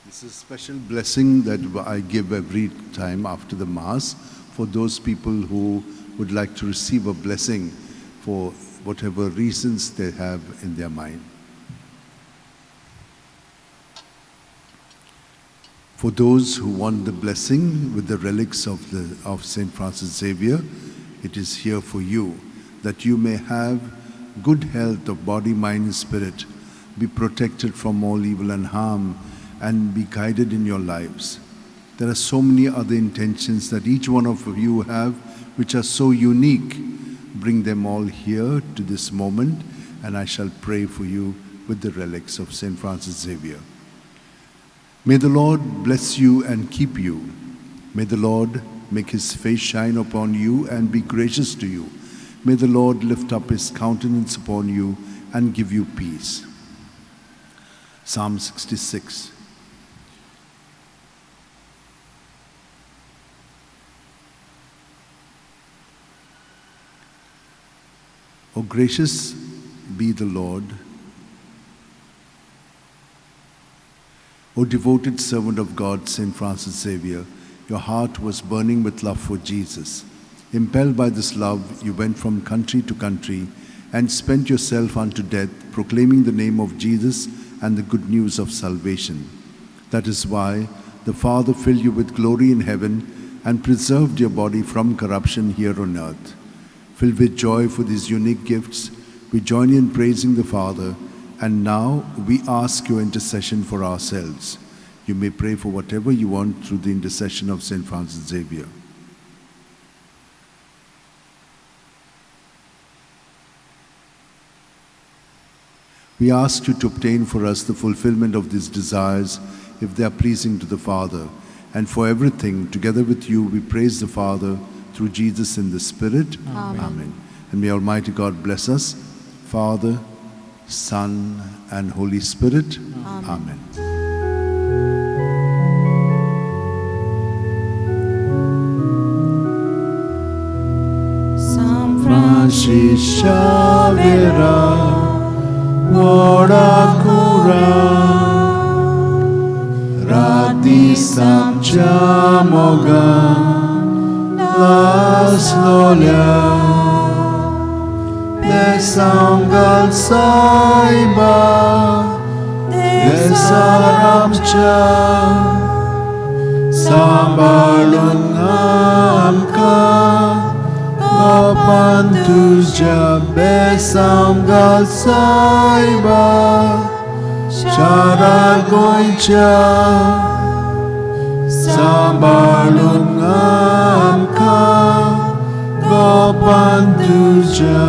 This is a special blessing that I give every time after the Mass for those people who would like to receive a blessing for whatever reasons they have in their mind. For those who want the blessing with the relics of St. Francis Xavier, it is here for you, that you may have good health of body, mind and spirit, be protected from all evil and harm, and be guided in your lives. There are so many other intentions that each one of you have, which are so unique. Bring them all here to this moment, and I shall pray for you with the relics of St. Francis Xavier. May the Lord bless you and keep you. May the Lord make his face shine upon you and be gracious to you. May the Lord lift up his countenance upon you and give you peace. Psalm 66. O gracious be the Lord, O devoted servant of God, St. Francis Xavier, your heart was burning with love for Jesus. Impelled by this love, you went from country to country and spent yourself unto death, proclaiming the name of Jesus and the good news of salvation. That is why the Father filled you with glory in heaven and preserved your body from corruption here on earth. Filled with joy for these unique gifts, we join in praising the Father, and now we ask your intercession for ourselves. You may pray for whatever you want through the intercession of St. Francis Xavier. We ask you to obtain for us the fulfillment of these desires, if they are pleasing to the Father. And for everything, together with you, we praise the Father, through Jesus in the Spirit. Amen. Amen. And may Almighty God bless us, Father, Son, and Holy Spirit. Amen. Amen. San Francis Xavier, ora cura, radi samchamoga. Las lolia Besanggal saiba Desaramcha Sambalun amka Gopantuja Besanggal saiba Charagoicha Sambalun amka Gopantuja